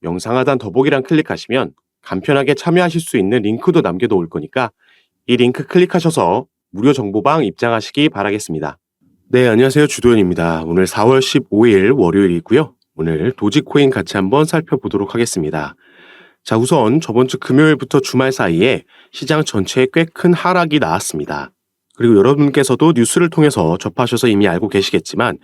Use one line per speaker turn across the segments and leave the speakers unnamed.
영상 하단 더보기란 클릭하시면 간편하게 참여하실 수 있는 링크도 남겨놓을 거니까 이 링크 클릭하셔서 무료 정보방 입장하시기 바라겠습니다. 네, 안녕하세요. 주도현입니다. 오늘 4월 15일 월요일이고요. 오늘 도지코인 같이 한번 살펴보도록 하겠습니다. 자, 우선 저번 주 금요일부터 주말 사이에 시장 전체에 꽤 큰 하락이 나왔습니다. 그리고 여러분께서도 뉴스를 통해서 접하셔서 이미 알고 계시겠지만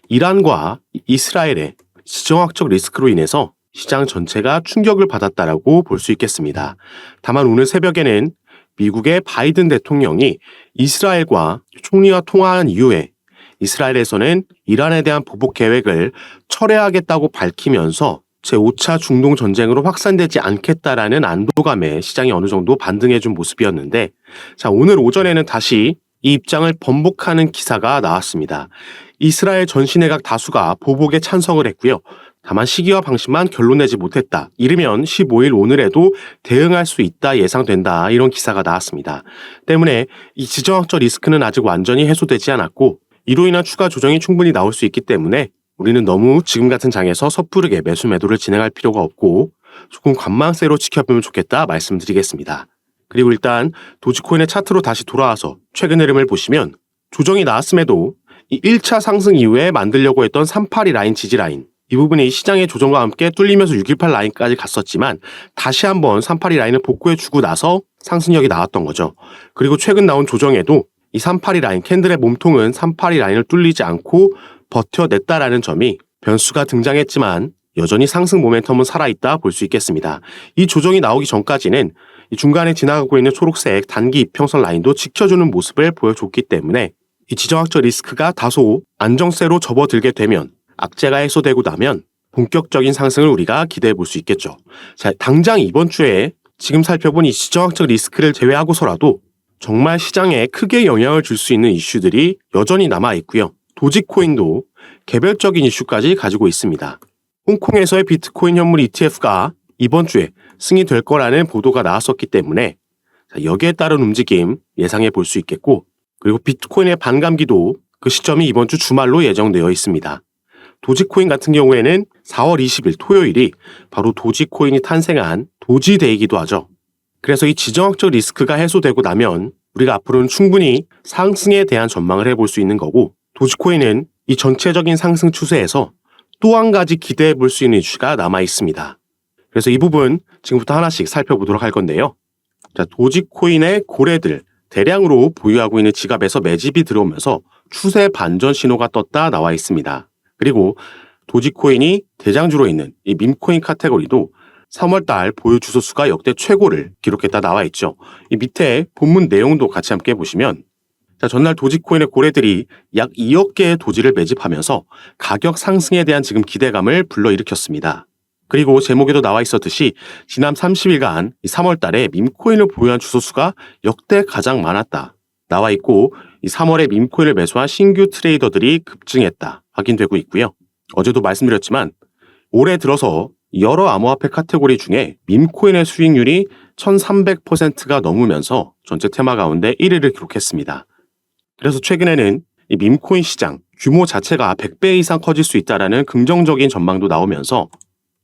이란과 이스라엘의 지정학적 리스크로 인해서 시장 전체가 충격을 받았다라고 볼 수 있겠습니다. 다만 오늘 새벽에는 미국의 바이든 대통령이 이스라엘과 총리와 통화한 이후에 이스라엘에서는 이란에 대한 보복 계획을 철회하겠다고 밝히면서 제5차 중동 전쟁으로 확산되지 않겠다라는 안도감에 시장이 어느 정도 반등해준 모습이었는데, 자, 오늘 오전에는 다시 이 입장을 번복하는 기사가 나왔습니다. 이스라엘 전시내각 다수가 보복에 찬성을 했고요. 다만 시기와 방식만 결론내지 못했다. 이르면 15일 오늘에도 대응할 수 있다 예상된다. 이런 기사가 나왔습니다. 때문에 이 지정학적 리스크는 아직 완전히 해소되지 않았고 이로 인한 추가 조정이 충분히 나올 수 있기 때문에 우리는 너무 지금 같은 장에서 섣부르게 매수 매도를 진행할 필요가 없고 조금 관망세로 지켜보면 좋겠다 말씀드리겠습니다. 그리고 일단 도지코인의 차트로 다시 돌아와서 최근 흐름을 보시면 조정이 나왔음에도 이 1차 상승 이후에 만들려고 했던 382 라인 지지 라인, 이 부분이 시장의 조정과 함께 뚫리면서 618 라인까지 갔었지만 다시 한번 382 라인을 복구해주고 나서 상승력이 나왔던 거죠. 그리고 최근 나온 조정에도 이 382 라인, 캔들의 몸통은 382 라인을 뚫리지 않고 버텨냈다라는 점이 변수가 등장했지만 여전히 상승 모멘텀은 살아있다 볼 수 있겠습니다. 이 조정이 나오기 전까지는 이 중간에 지나가고 있는 초록색 단기 이평선 라인도 지켜주는 모습을 보여줬기 때문에 이 지정학적 리스크가 다소 안정세로 접어들게 되면, 악재가 해소되고 나면 본격적인 상승을 우리가 기대해 볼 수 있겠죠. 자, 당장 이번 주에 지금 살펴본 이 지정학적 리스크를 제외하고서라도 정말 시장에 크게 영향을 줄 수 있는 이슈들이 여전히 남아 있고요. 도지코인도 개별적인 이슈까지 가지고 있습니다. 홍콩에서의 비트코인 현물 ETF가 이번 주에 승인이 될 거라는 보도가 나왔었기 때문에 여기에 따른 움직임 예상해 볼 수 있겠고, 그리고 비트코인의 반감기도 그 시점이 이번 주 주말로 예정되어 있습니다. 도지코인 같은 경우에는 4월 20일 토요일이 바로 도지코인이 탄생한 도지데이이기도 하죠. 그래서 이 지정학적 리스크가 해소되고 나면 우리가 앞으로는 충분히 상승에 대한 전망을 해볼 수 있는 거고, 도지코인은 이 전체적인 상승 추세에서 또 한 가지 기대해 볼 수 있는 이슈가 남아 있습니다. 그래서 이 부분 지금부터 하나씩 살펴보도록 할 건데요. 자, 도지코인의 고래들 대량으로 보유하고 있는 지갑에서 매집이 들어오면서 추세 반전 신호가 떴다 나와 있습니다. 그리고 도지코인이 대장주로 있는 이 밈코인 카테고리도 3월달 보유 주소 수가 역대 최고를 기록했다 나와 있죠. 이 밑에 본문 내용도 같이 함께 보시면, 자, 전날 도지코인의 고래들이 약 2억 개의 도지를 매집하면서 가격 상승에 대한 지금 기대감을 불러일으켰습니다. 그리고 제목에도 나와 있었듯이 지난 30일간 3월달에 밈코인을 보유한 주소 수가 역대 가장 많았다 나와 있고, 이 3월에 밈코인을 매수한 신규 트레이더들이 급증했다 확인되고 있고요. 어제도 말씀드렸지만 올해 들어서 여러 암호화폐 카테고리 중에 밈코인의 수익률이 1300%가 넘으면서 전체 테마 가운데 1위를 기록했습니다. 그래서 최근에는 이 밈코인 시장 규모 자체가 100배 이상 커질 수 있다는 긍정적인 전망도 나오면서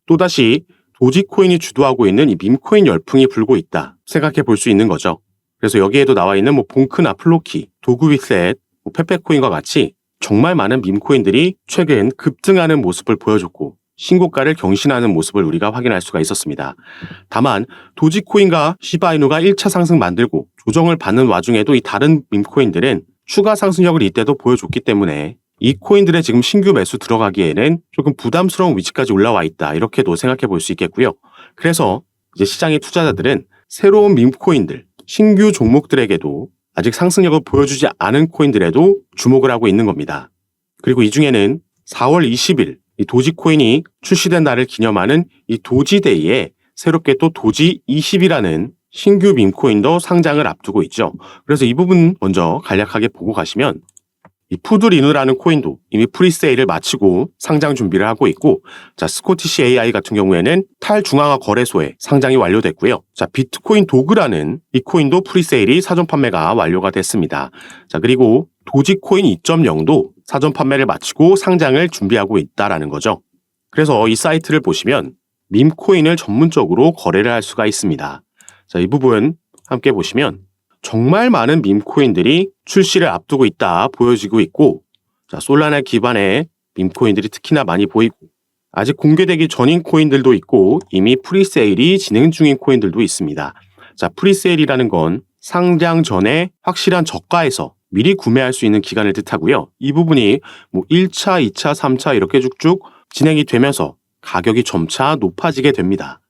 또다시 도지코인이 주도하고 있는 이 밈코인 열풍이 불고 있다 생각해 볼 수 있는 거죠. 그래서 여기에도 나와 있는 봉크나 플로키, 도그윗셋, 페페코인과 같이 정말 많은 밈코인들이 최근 급등하는 모습을 보여줬고 신고가를 경신하는 모습을 우리가 확인할 수가 있었습니다. 다만 도지코인과 시바이누가 1차 상승 만들고 조정을 받는 와중에도 이 다른 밈코인들은 추가 상승력을 이때도 보여줬기 때문에 이 코인들의 지금 신규 매수 들어가기에는 조금 부담스러운 위치까지 올라와 있다, 이렇게도 생각해 볼 수 있겠고요. 그래서 이제 시장의 투자자들은 새로운 밈코인들, 신규 종목들에게도 아직 상승력을 보여주지 않은 코인들에도 주목을 하고 있는 겁니다. 그리고 이 중에는 4월 20일 이 도지코인이 출시된 날을 기념하는 이 도지데이에 새롭게 또 도지20이라는 신규 밈코인도 상장을 앞두고 있죠. 그래서 이 부분 먼저 간략하게 보고 가시면, 이 푸드리누라는 코인도 이미 프리세일을 마치고 상장 준비를 하고 있고, 자, 스코티시 AI 같은 경우에는 탈중앙화 거래소에 상장이 완료됐고요. 자, 비트코인 도그라는 이 코인도 프리세일이 사전 판매가 완료가 됐습니다. 자, 그리고 도지코인 2.0도 사전 판매를 마치고 상장을 준비하고 있다라는 거죠. 그래서 이 사이트를 보시면 밈코인을 전문적으로 거래를 할 수가 있습니다. 자, 이 부분 함께 보시면 정말 많은 밈코인들이 출시를 앞두고 있다 보여지고 있고, 자, 솔라나 기반의 밈코인들이 특히나 많이 보이고, 아직 공개되기 전인 코인들도 있고 이미 프리세일이 진행 중인 코인들도 있습니다. 자, 프리세일이라는 건 상장 전에 확실한 저가에서 미리 구매할 수 있는 기간을 뜻하고요. 이 부분이 1차, 2차, 3차 이렇게 쭉쭉 진행이 되면서 가격이 점차 높아지게 됩니다.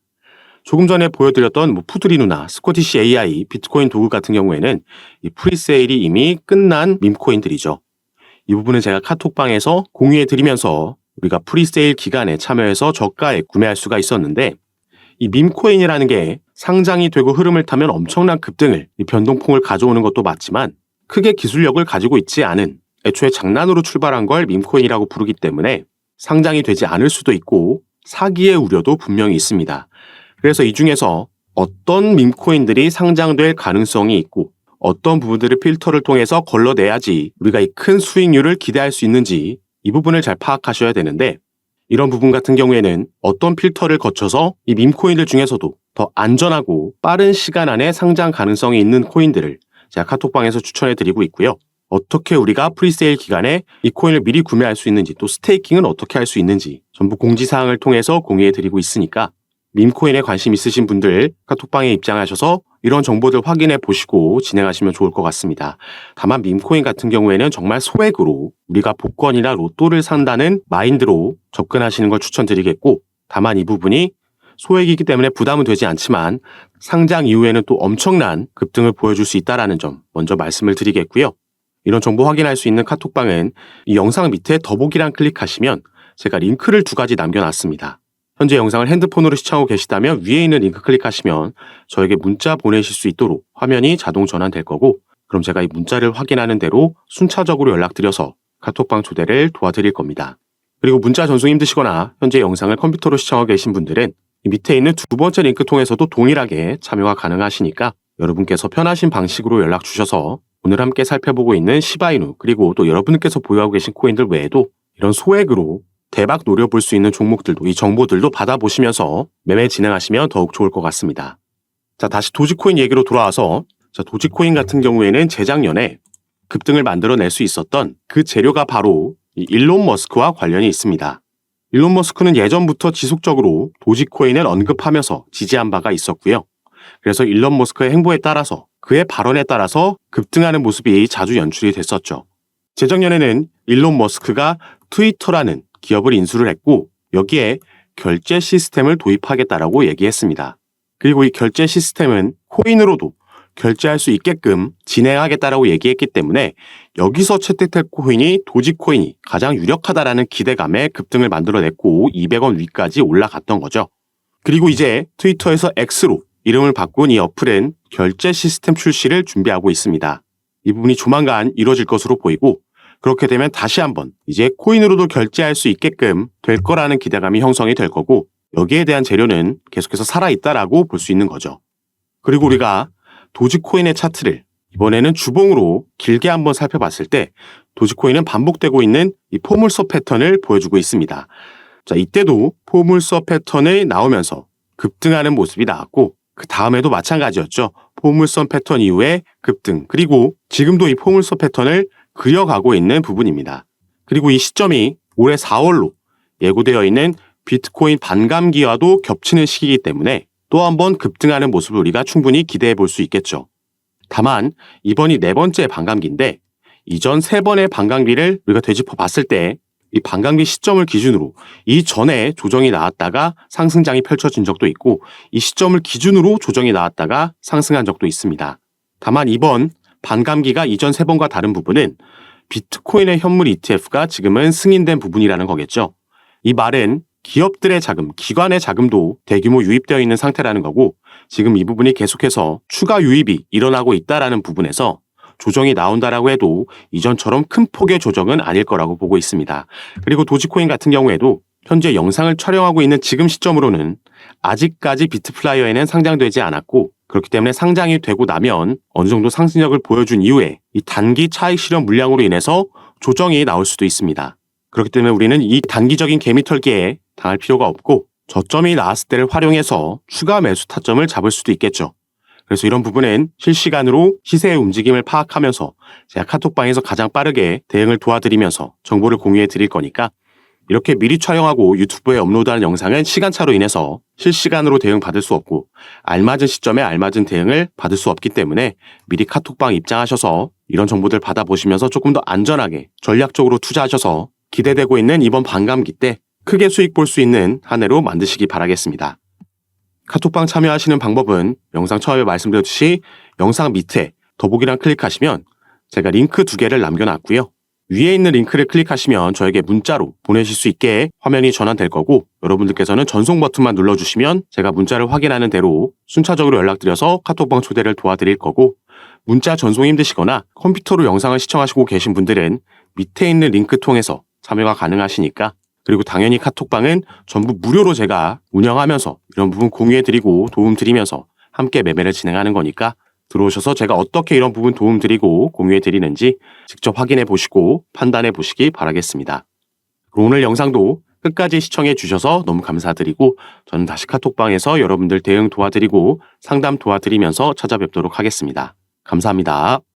조금 전에 보여드렸던 푸드리누나 스코티시 AI, 비트코인 도구 같은 경우에는 이 프리세일이 이미 끝난 밈코인들이죠. 이 부분은 제가 카톡방에서 공유해드리면서 우리가 프리세일 기간에 참여해서 저가에 구매할 수가 있었는데, 이 밈코인이라는 게 상장이 되고 흐름을 타면 엄청난 급등을, 이 변동폭을 가져오는 것도 맞지만 크게 기술력을 가지고 있지 않은, 애초에 장난으로 출발한 걸 밈코인이라고 부르기 때문에 상장이 되지 않을 수도 있고 사기의 우려도 분명히 있습니다. 그래서 이 중에서 어떤 밈코인들이 상장될 가능성이 있고 어떤 부분들을 필터를 통해서 걸러내야지 우리가 이 큰 수익률을 기대할 수 있는지, 이 부분을 잘 파악하셔야 되는데, 이런 부분 같은 경우에는 어떤 필터를 거쳐서 이 밈코인들 중에서도 더 안전하고 빠른 시간 안에 상장 가능성이 있는 코인들을 제가 카톡방에서 추천해드리고 있고요. 어떻게 우리가 프리세일 기간에 이 코인을 미리 구매할 수 있는지, 또 스테이킹은 어떻게 할 수 있는지 전부 공지사항을 통해서 공유해드리고 있으니까 밈코인에 관심 있으신 분들 카톡방에 입장하셔서 이런 정보들 확인해 보시고 진행하시면 좋을 것 같습니다. 다만 밈코인 같은 경우에는 정말 소액으로 우리가 복권이나 로또를 산다는 마인드로 접근하시는 걸 추천드리겠고, 다만 이 부분이 소액이기 때문에 부담은 되지 않지만 상장 이후에는 또 엄청난 급등을 보여줄 수 있다는 점 먼저 말씀을 드리겠고요. 이런 정보 확인할 수 있는 카톡방은 이 영상 밑에 더보기란 클릭하시면 제가 링크를 2가지 남겨놨습니다. 현재 영상을 핸드폰으로 시청하고 계시다면 위에 있는 링크 클릭하시면 저에게 문자 보내실 수 있도록 화면이 자동 전환될 거고, 그럼 제가 이 문자를 확인하는 대로 순차적으로 연락드려서 카톡방 초대를 도와드릴 겁니다. 그리고 문자 전송 힘드시거나 현재 영상을 컴퓨터로 시청하고 계신 분들은 이 밑에 있는 2번째 링크 통해서도 동일하게 참여가 가능하시니까 여러분께서 편하신 방식으로 연락 주셔서 오늘 함께 살펴보고 있는 시바이누, 그리고 또 여러분께서 보유하고 계신 코인들 외에도 이런 소액으로 대박 노려볼 수 있는 종목들도, 이 정보들도 받아보시면서 매매 진행하시면 더욱 좋을 것 같습니다. 자, 다시 도지코인 얘기로 돌아와서, 자, 도지코인 같은 경우에는 재작년에 급등을 만들어낼 수 있었던 그 재료가 바로 이 일론 머스크와 관련이 있습니다. 일론 머스크는 예전부터 지속적으로 도지코인을 언급하면서 지지한 바가 있었고요. 그래서 일론 머스크의 행보에 따라서, 그의 발언에 따라서 급등하는 모습이 자주 연출이 됐었죠. 재작년에는 일론 머스크가 트위터라는 기업을 인수를 했고 여기에 결제 시스템을 도입하겠다라고 얘기했습니다. 그리고 이 결제 시스템은 코인으로도 결제할 수 있게끔 진행하겠다라고 얘기했기 때문에 여기서 채택될 코인이 도지코인이 가장 유력하다라는 기대감에 급등을 만들어냈고 200원 위까지 올라갔던 거죠. 그리고 이제 트위터에서 X로 이름을 바꾼 이 어플은 결제 시스템 출시를 준비하고 있습니다. 이 부분이 조만간 이루어질 것으로 보이고, 그렇게 되면 다시 한번 이제 코인으로도 결제할 수 있게끔 될 거라는 기대감이 형성이 될 거고, 여기에 대한 재료는 계속해서 살아있다라고 볼 수 있는 거죠. 그리고 우리가 도지코인의 차트를 이번에는 주봉으로 길게 한번 살펴봤을 때 도지코인은 반복되고 있는 이 포물선 패턴을 보여주고 있습니다. 자, 이때도 포물선 패턴이 나오면서 급등하는 모습이 나왔고, 그 다음에도 마찬가지였죠. 포물선 패턴 이후에 급등, 그리고 지금도 이 포물선 패턴을 그려가고 있는 부분입니다. 그리고 이 시점이 올해 4월로 예고되어 있는 비트코인 반감기와도 겹치는 시기이기 때문에 또 한 번 급등하는 모습을 우리가 충분히 기대해 볼 수 있겠죠. 다만 이번이 4번째 반감기인데, 이전 3번의 반감기를 우리가 되짚어 봤을 때 이 반감기 시점을 기준으로 이전에 조정이 나왔다가 상승장이 펼쳐진 적도 있고, 이 시점을 기준으로 조정이 나왔다가 상승한 적도 있습니다. 다만 이번 반감기가 이전 3번과 다른 부분은 비트코인의 현물 ETF가 지금은 승인된 부분이라는 거겠죠. 이 말은 기업들의 자금, 기관의 자금도 대규모 유입되어 있는 상태라는 거고, 지금 이 부분이 계속해서 추가 유입이 일어나고 있다라는 부분에서 조정이 나온다라고 해도 이전처럼 큰 폭의 조정은 아닐 거라고 보고 있습니다. 그리고 도지코인 같은 경우에도 현재 영상을 촬영하고 있는 지금 시점으로는 아직까지 비트플라이어에는 상장되지 않았고, 그렇기 때문에 상장이 되고 나면 어느 정도 상승력을 보여준 이후에 이 단기 차익 실현 물량으로 인해서 조정이 나올 수도 있습니다. 그렇기 때문에 우리는 이 단기적인 개미털기에 당할 필요가 없고, 저점이 나왔을 때를 활용해서 추가 매수 타점을 잡을 수도 있겠죠. 그래서 이런 부분은 실시간으로 시세의 움직임을 파악하면서 제가 카톡방에서 가장 빠르게 대응을 도와드리면서 정보를 공유해 드릴 거니까, 이렇게 미리 촬영하고 유튜브에 업로드하는 영상은 시간차로 인해서 실시간으로 대응 받을 수 없고 알맞은 시점에 알맞은 대응을 받을 수 없기 때문에 미리 카톡방 입장하셔서 이런 정보들 받아보시면서 조금 더 안전하게 전략적으로 투자하셔서 기대되고 있는 이번 반감기 때 크게 수익 볼 수 있는 한 해로 만드시기 바라겠습니다. 카톡방 참여하시는 방법은 영상 처음에 말씀드렸듯이 영상 밑에 더보기란 클릭하시면 제가 링크 2개를 남겨놨고요. 위에 있는 링크를 클릭하시면 저에게 문자로 보내실 수 있게 화면이 전환될 거고, 여러분들께서는 전송 버튼만 눌러주시면 제가 문자를 확인하는 대로 순차적으로 연락드려서 카톡방 초대를 도와드릴 거고, 문자 전송이 힘드시거나 컴퓨터로 영상을 시청하시고 계신 분들은 밑에 있는 링크 통해서 참여가 가능하시니까, 그리고 당연히 카톡방은 전부 무료로 제가 운영하면서 이런 부분 공유해드리고 도움드리면서 함께 매매를 진행하는 거니까 들어오셔서 제가 어떻게 이런 부분 도움드리고 공유해드리는지 직접 확인해 보시고 판단해 보시기 바라겠습니다. 오늘 영상도 끝까지 시청해 주셔서 너무 감사드리고, 저는 다시 카톡방에서 여러분들 대응 도와드리고 상담 도와드리면서 찾아뵙도록 하겠습니다. 감사합니다.